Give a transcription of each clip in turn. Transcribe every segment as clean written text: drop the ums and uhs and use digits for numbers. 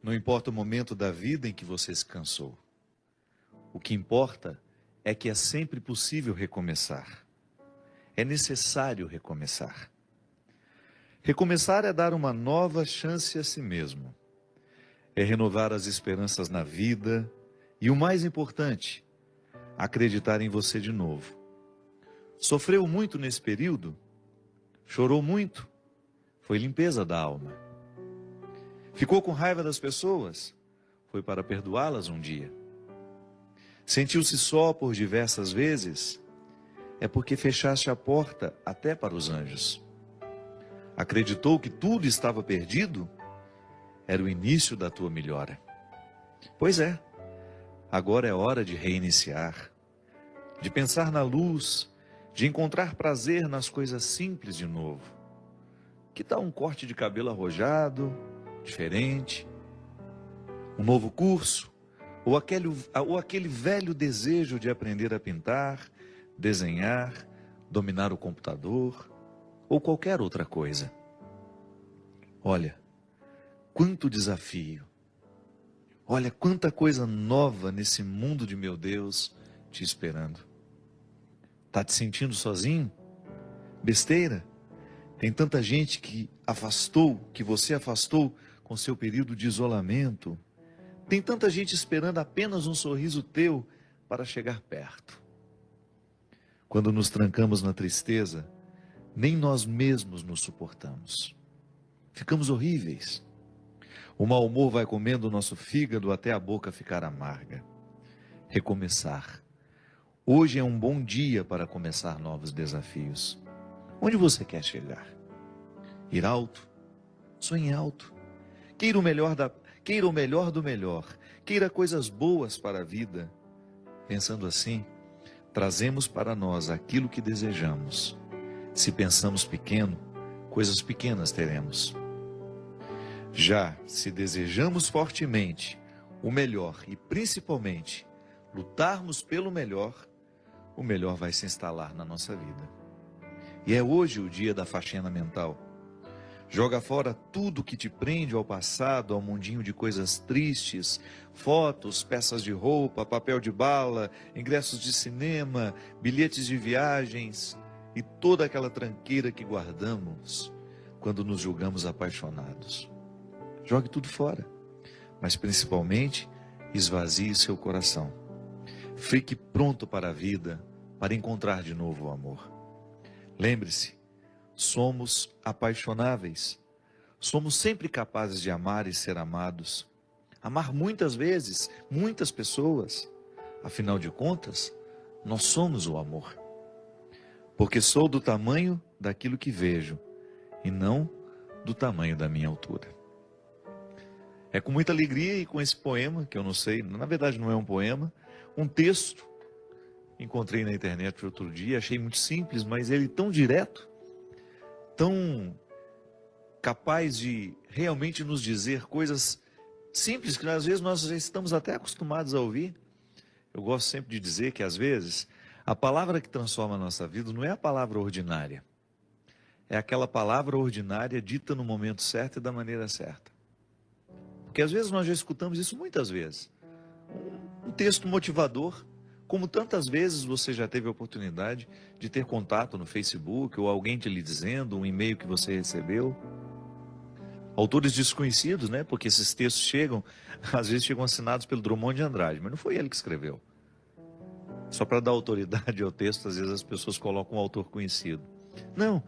Não importa o momento da vida em que você se cansou. O que importa é que é sempre possível recomeçar. É necessário recomeçar. Recomeçar é dar uma nova chance a si mesmo. É renovar as esperanças na vida e, o mais importante, acreditar em você de novo. Sofreu muito nesse período? Chorou muito? Foi limpeza da alma. Ficou com raiva das pessoas? Foi para perdoá-las um dia. Sentiu-se só por diversas vezes? É porque fechaste a porta até para os anjos. Acreditou que tudo estava perdido? Era o início da tua melhora. Pois é, agora é hora de reiniciar, de pensar na luz, de encontrar prazer nas coisas simples de novo. Que tal um corte de cabelo arrojado, diferente? Um novo curso? Ou aquele velho desejo de aprender a pintar, desenhar, dominar o computador, ou qualquer outra coisa? Olha, quanto desafio! Olha, quanta coisa nova nesse mundo de meu Deus te esperando. Tá te sentindo sozinho? Besteira? Tem tanta gente que você afastou com seu período de isolamento. Tem tanta gente esperando apenas um sorriso teu para chegar perto. Quando nos trancamos na tristeza, nem nós mesmos nos suportamos. Ficamos horríveis. O mau humor vai comendo o nosso fígado até a boca ficar amarga. Recomeçar. Hoje é um bom dia para começar novos desafios. Onde você quer chegar? Ir alto? Sonhe alto. Queira o melhor do melhor. Queira coisas boas para a vida. Pensando assim, trazemos para nós aquilo que desejamos. Se pensamos pequeno, coisas pequenas teremos. Já se desejamos fortemente o melhor e principalmente lutarmos pelo melhor, o melhor vai se instalar na nossa vida. E é hoje o dia da faxina mental. Joga fora tudo que te prende ao passado, ao mundinho de coisas tristes, fotos, peças de roupa, papel de bala, ingressos de cinema, bilhetes de viagens e toda aquela tranqueira que guardamos quando nos julgamos apaixonados. Jogue tudo fora, mas principalmente esvazie seu coração. Fique pronto para a vida, para encontrar de novo o amor. Lembre-se, somos apaixonáveis. Somos sempre capazes de amar e ser amados. Amar muitas vezes, muitas pessoas. Afinal de contas, nós somos o amor. Porque sou do tamanho daquilo que vejo e não do tamanho da minha altura. É com muita alegria e com esse poema, que eu não sei, na verdade não é um poema, um texto. Encontrei na internet outro dia, achei muito simples, mas ele tão direto, tão capaz de realmente nos dizer coisas simples que às vezes nós já estamos até acostumados a ouvir. Eu gosto sempre de dizer que às vezes a palavra que transforma a nossa vida não é a palavra ordinária. É aquela palavra ordinária dita no momento certo e da maneira certa. Porque às vezes nós já escutamos isso muitas vezes. Um texto motivador, como tantas vezes você já teve a oportunidade de ter contato no Facebook, ou alguém te lhe dizendo, um e-mail que você recebeu. Autores desconhecidos, né? Porque esses textos chegam, às vezes chegam assinados pelo Drummond de Andrade, mas não foi ele que escreveu. Só para dar autoridade ao texto, às vezes as pessoas colocam um autor conhecido. Não,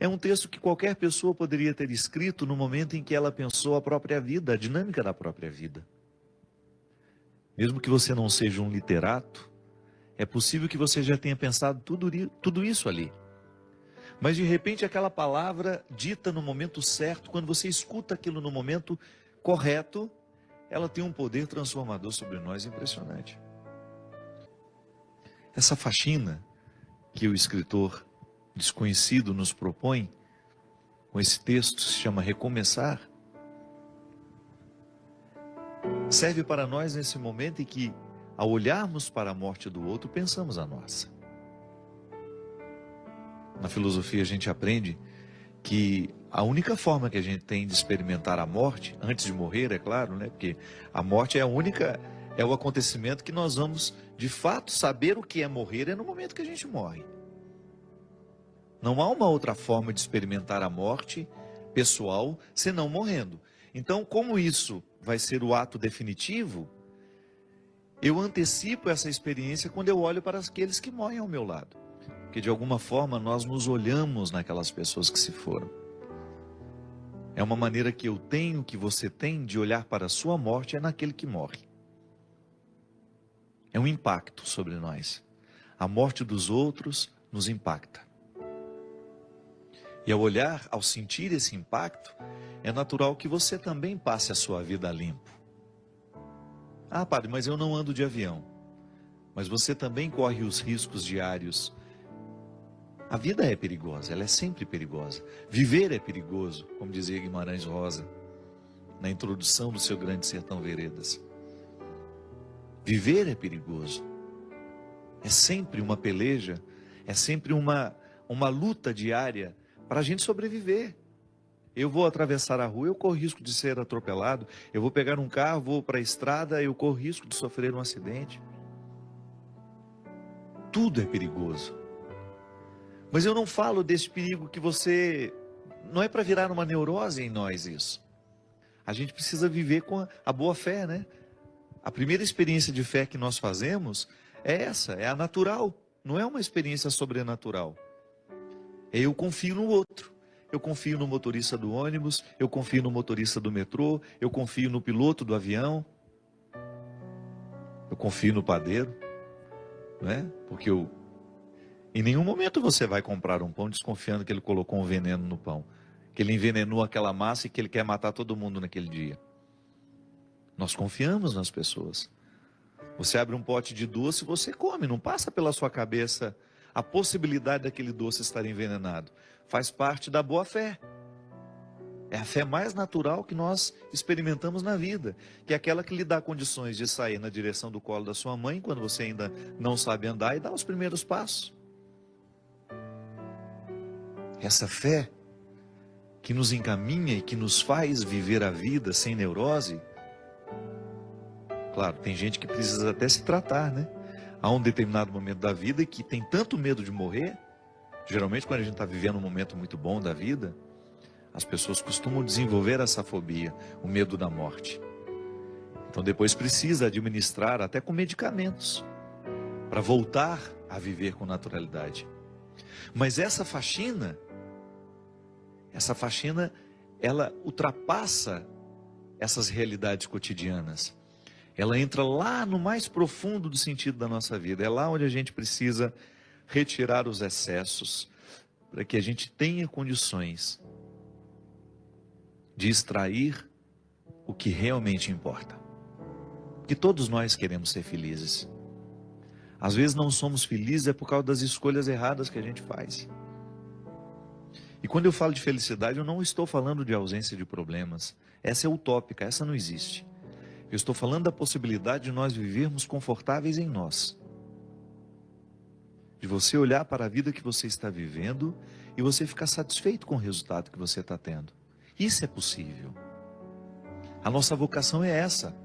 é um texto que qualquer pessoa poderia ter escrito no momento em que ela pensou a própria vida, a dinâmica da própria vida. Mesmo que você não seja um literato, é possível que você já tenha pensado tudo isso ali. Mas de repente aquela palavra dita no momento certo, quando você escuta aquilo no momento correto, ela tem um poder transformador sobre nós impressionante. Essa faxina que o escritor desconhecido nos propõe, com esse texto se chama Recomeçar, serve para nós nesse momento em que, ao olharmos para a morte do outro, pensamos a nossa. Na filosofia a gente aprende que A única forma que a gente tem de experimentar a morte, antes de morrer, é claro, né? Porque a morte é é o acontecimento que nós vamos, de fato, saber o que é morrer, é no momento que a gente morre. Não há uma outra forma de experimentar a morte pessoal, senão morrendo. Então, como isso vai ser o ato definitivo, eu antecipo essa experiência quando eu olho para aqueles que morrem ao meu lado. Porque, de alguma forma, nós nos olhamos naquelas pessoas que se foram. É uma maneira que eu tenho, que você tem, de olhar para a sua morte, é naquele que morre. É um impacto sobre nós. A morte dos outros nos impacta. E ao olhar, ao sentir esse impacto, é natural que você também passe a sua vida limpo. Ah, padre, mas eu não ando de avião. Mas você também corre os riscos diários. A vida é perigosa, ela é sempre perigosa. Viver é perigoso, como dizia Guimarães Rosa, na introdução do seu Grande Sertão Veredas. Viver é perigoso. É sempre uma peleja, é sempre uma luta diária para a gente sobreviver. Eu vou atravessar a rua, eu corro risco de ser atropelado. Eu vou pegar um carro, vou para a estrada, eu corro risco de sofrer um acidente. Tudo é perigoso. Mas eu não falo desse perigo que você... Não é para virar uma neurose em nós isso. A gente precisa viver com a boa fé, né? A primeira experiência de fé que nós fazemos é essa, é a natural. Não é uma experiência sobrenatural. Eu confio no outro. Eu confio no motorista do ônibus, eu confio no motorista do metrô, eu confio no piloto do avião. Eu confio no padeiro, né? Porque em nenhum momento você vai comprar um pão desconfiando que ele colocou um veneno no pão, que ele envenenou aquela massa e que ele quer matar todo mundo naquele dia. Nós confiamos nas pessoas. Você abre um pote de doce, você come, não passa pela sua cabeça a possibilidade daquele doce estar envenenado. Faz parte da boa fé. É a fé mais natural que nós experimentamos na vida, que é aquela que lhe dá condições de sair na direção do colo da sua mãe, quando você ainda não sabe andar, e dar os primeiros passos. Essa fé que nos encaminha e que nos faz viver a vida sem neurose. Claro, tem gente que precisa até se tratar, né? Há um determinado momento da vida que tem tanto medo de morrer. Geralmente, quando a gente está vivendo um momento muito bom da vida, as pessoas costumam desenvolver essa fobia, o medo da morte. Então, depois precisa administrar até com medicamentos para voltar a viver com naturalidade. Mas essa faxina, ela ultrapassa essas realidades cotidianas. Ela entra lá no mais profundo do sentido da nossa vida. É lá onde a gente precisa retirar os excessos, para que a gente tenha condições de extrair o que realmente importa. Porque todos nós queremos ser felizes. Às vezes não somos felizes é por causa das escolhas erradas que a gente faz. E quando eu falo de felicidade, eu não estou falando de ausência de problemas. Essa é utópica, essa não existe. Eu estou falando da possibilidade de nós vivermos confortáveis em nós. De você olhar para a vida que você está vivendo e você ficar satisfeito com o resultado que você está tendo. Isso é possível. A nossa vocação é essa.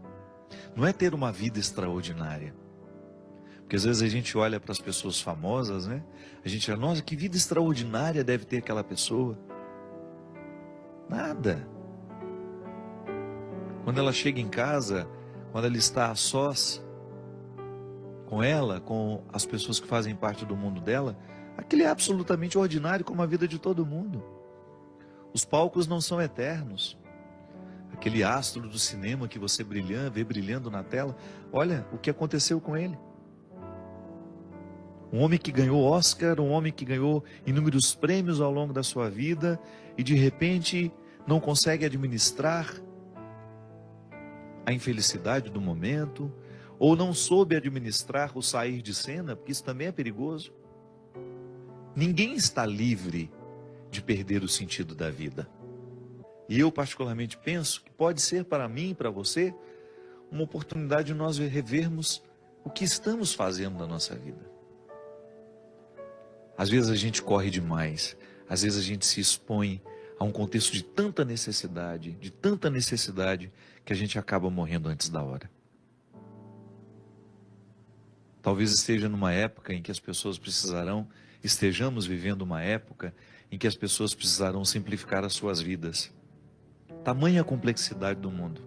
Não é ter uma vida extraordinária. Porque às vezes a gente olha para as pessoas famosas, né? A gente fala, nossa, que vida extraordinária deve ter aquela pessoa. Nada. Quando ela chega em casa, quando ela está a sós com ela, com as pessoas que fazem parte do mundo dela, aquele é absolutamente ordinário como a vida de todo mundo. Os palcos não são eternos. Aquele astro do cinema que você vê brilhando na tela, olha o que aconteceu com ele. Um homem que ganhou Oscar, um homem que ganhou inúmeros prêmios ao longo da sua vida e de repente não consegue administrar a infelicidade do momento, ou não soube administrar o sair de cena, porque isso também é perigoso. Ninguém está livre de perder o sentido da vida. E eu particularmente penso que pode ser para mim e para você uma oportunidade de nós revermos o que estamos fazendo na nossa vida. Às vezes a gente corre demais, às vezes a gente se expõe Há um contexto de tanta necessidade, que a gente acaba morrendo antes da hora. Talvez esteja numa época em que as pessoas estejamos vivendo uma época em que as pessoas precisarão simplificar as suas vidas. Tamanha a complexidade do mundo.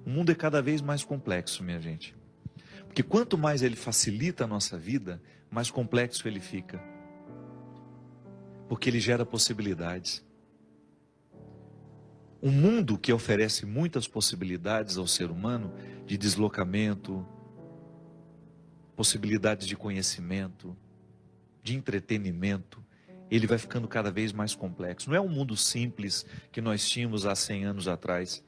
O mundo é cada vez mais complexo, minha gente. Porque quanto mais ele facilita a nossa vida, mais complexo ele fica. Porque ele gera possibilidades. Um mundo que oferece muitas possibilidades ao ser humano, de deslocamento, possibilidades de conhecimento, de entretenimento, ele vai ficando cada vez mais complexo. Não é um mundo simples que nós tínhamos há 100 anos atrás,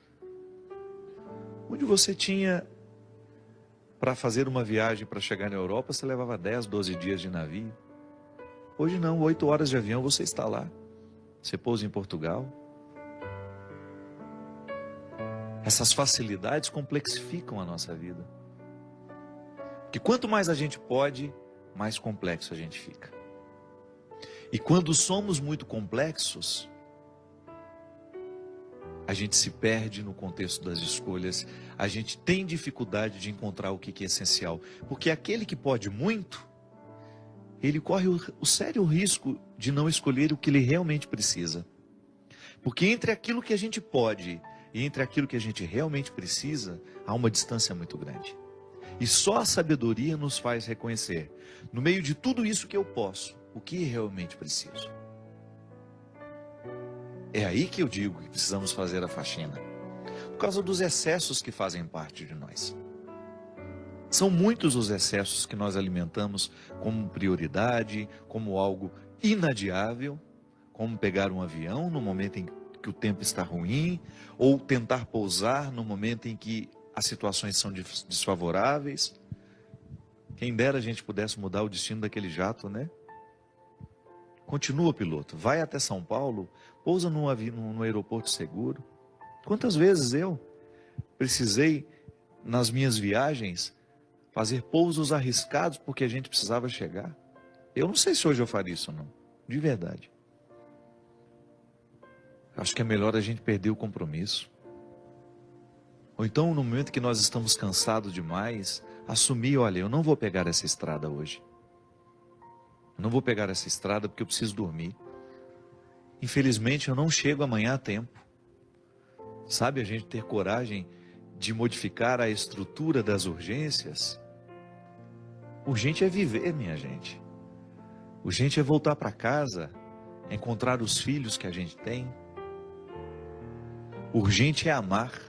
onde você tinha, para fazer uma viagem para chegar na Europa, você levava 10, 12 dias de navio. Hoje não, 8 horas de avião você está lá. Você pousa em Portugal. Essas facilidades complexificam a nossa vida. Porque quanto mais a gente pode, mais complexo a gente fica. E quando somos muito complexos, a gente se perde no contexto das escolhas, a gente tem dificuldade de encontrar o que é essencial. Porque aquele que pode muito, ele corre o sério risco de não escolher o que ele realmente precisa. Porque entre aquilo que a gente pode e entre aquilo que a gente realmente precisa, há uma distância muito grande. E só a sabedoria nos faz reconhecer, no meio de tudo isso que eu posso, o que realmente preciso. É aí que eu digo que precisamos fazer a faxina. Por causa dos excessos que fazem parte de nós. São muitos os excessos que nós alimentamos como prioridade, como algo inadiável, como pegar um avião no momento em que o tempo está ruim, ou tentar pousar no momento em que as situações são desfavoráveis. Quem dera a gente pudesse mudar o destino daquele jato, né? Continua, piloto, vai até São Paulo, pousa no aeroporto seguro. Quantas vezes eu precisei, nas minhas viagens, fazer pousos arriscados porque a gente precisava chegar? Eu não sei se hoje eu faria isso não, de verdade. Acho que é melhor a gente perder o compromisso. Ou então, no momento que nós estamos cansados demais, assumir, olha, eu não vou pegar essa estrada hoje. Eu não vou pegar essa estrada porque eu preciso dormir. Infelizmente, eu não chego amanhã a tempo. Sabe, a gente ter coragem de modificar a estrutura das urgências. Urgente é viver, minha gente. Urgente é voltar para casa, encontrar os filhos que a gente tem. Urgente é amar.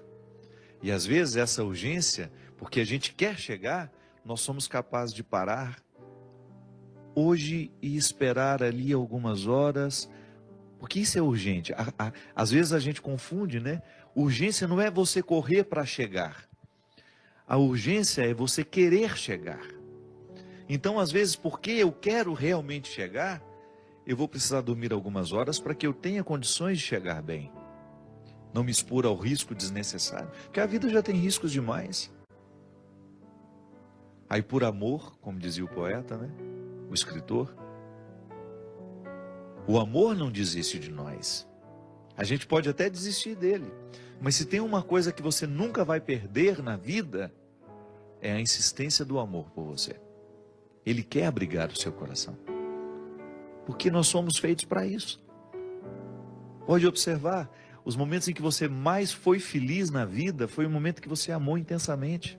E às vezes essa urgência, porque a gente quer chegar, nós somos capazes de parar hoje e esperar ali algumas horas, porque isso é urgente. Às vezes a gente confunde, né? Urgência não é você correr para chegar. A urgência é você querer chegar. Então, às vezes, porque eu quero realmente chegar, eu vou precisar dormir algumas horas para que eu tenha condições de chegar bem. Não me expor ao risco desnecessário, porque a vida já tem riscos demais. Aí por amor, como dizia o poeta, né? O escritor, o amor não desiste de nós. A gente pode até desistir dele, mas se tem uma coisa que você nunca vai perder na vida, é a insistência do amor por você. Ele quer abrigar o seu coração, porque nós somos feitos para isso. Pode observar, os momentos em que você mais foi feliz na vida, foi o momento que você amou intensamente.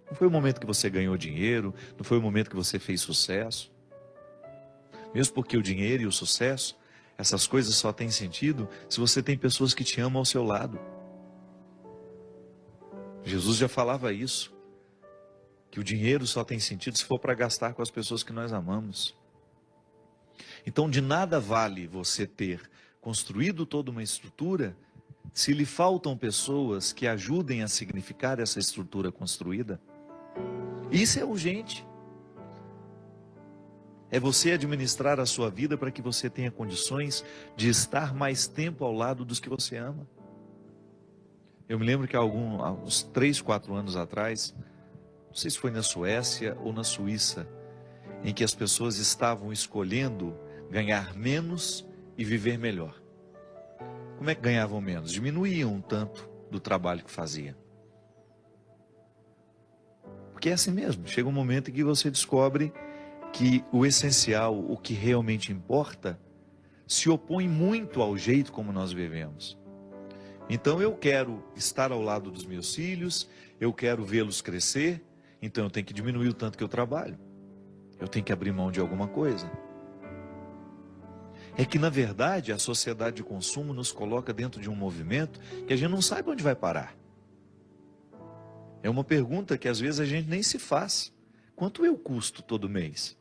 Não foi o momento que você ganhou dinheiro, não foi o momento que você fez sucesso. Mesmo porque o dinheiro e o sucesso, essas coisas só têm sentido se você tem pessoas que te amam ao seu lado. Jesus já falava isso, que o dinheiro só tem sentido se for para gastar com as pessoas que nós amamos. Então de nada vale você ter construído toda uma estrutura se lhe faltam pessoas que ajudem a significar essa estrutura construída. Isso é urgente. É você administrar a sua vida para que você tenha condições de estar mais tempo ao lado dos que você ama. Eu me lembro que há uns 3, 4 anos atrás, não sei se foi na Suécia ou na Suíça, em que as pessoas estavam escolhendo ganhar menos e viver melhor. como é que ganhavam menos? Diminuíam um tanto do trabalho que fazia. Porque é assim mesmo, chega um momento em que você descobre que o essencial, o que realmente importa, se opõe muito ao jeito como nós vivemos. Então eu quero estar ao lado dos meus filhos, eu quero vê-los crescer, então eu tenho que diminuir o tanto que eu trabalho. Eu tenho que abrir mão de alguma coisa. É que, na verdade, a sociedade de consumo nos coloca dentro de um movimento que a gente não sabe onde vai parar. É uma pergunta que às vezes a gente nem se faz. Quanto eu custo todo mês?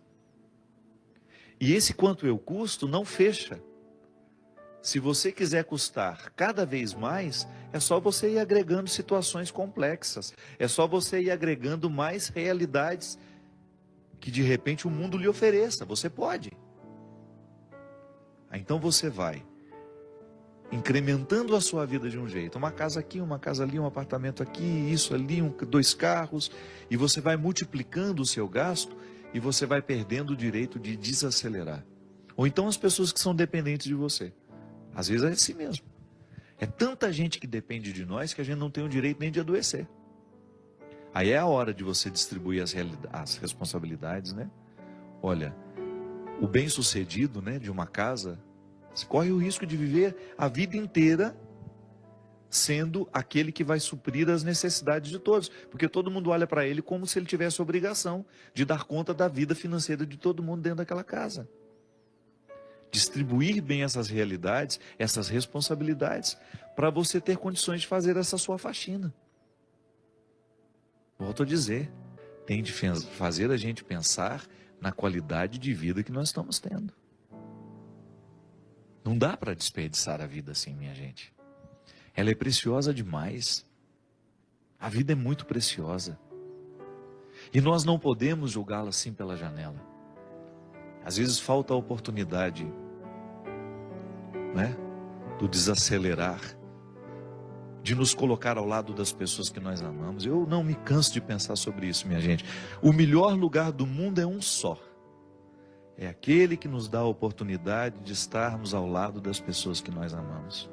E esse quanto eu custo não fecha. Se você quiser custar cada vez mais, é só você ir agregando situações complexas. É só você ir agregando mais realidades que de repente o mundo lhe ofereça. Você pode. Então você vai incrementando a sua vida de um jeito. Uma casa aqui, uma casa ali, um apartamento aqui, isso ali, 2 carros. E você vai multiplicando o seu gasto e você vai perdendo o direito de desacelerar. Ou então as pessoas que são dependentes de você. Às vezes é assim mesmo. É tanta gente que depende de nós que a gente não tem o direito nem de adoecer. Aí é a hora de você distribuir as responsabilidades, né? Olha, o bem-sucedido, né, de uma casa, você corre o risco de viver a vida inteira sendo aquele que vai suprir as necessidades de todos. Porque todo mundo olha para ele como se ele tivesse a obrigação de dar conta da vida financeira de todo mundo dentro daquela casa. Distribuir bem essas realidades, essas responsabilidades, para você ter condições de fazer essa sua faxina. Volto a dizer, tem de fazer a gente pensar na qualidade de vida que nós estamos tendo. Não dá para desperdiçar a vida assim, minha gente. Ela é preciosa demais. A vida é muito preciosa. E nós não podemos julgá-la assim pela janela. Às vezes falta a oportunidade, né, do desacelerar, de nos colocar ao lado das pessoas que nós amamos. Eu não me canso de pensar sobre isso, minha gente. O melhor lugar do mundo é um só. É aquele que nos dá a oportunidade de estarmos ao lado das pessoas que nós amamos.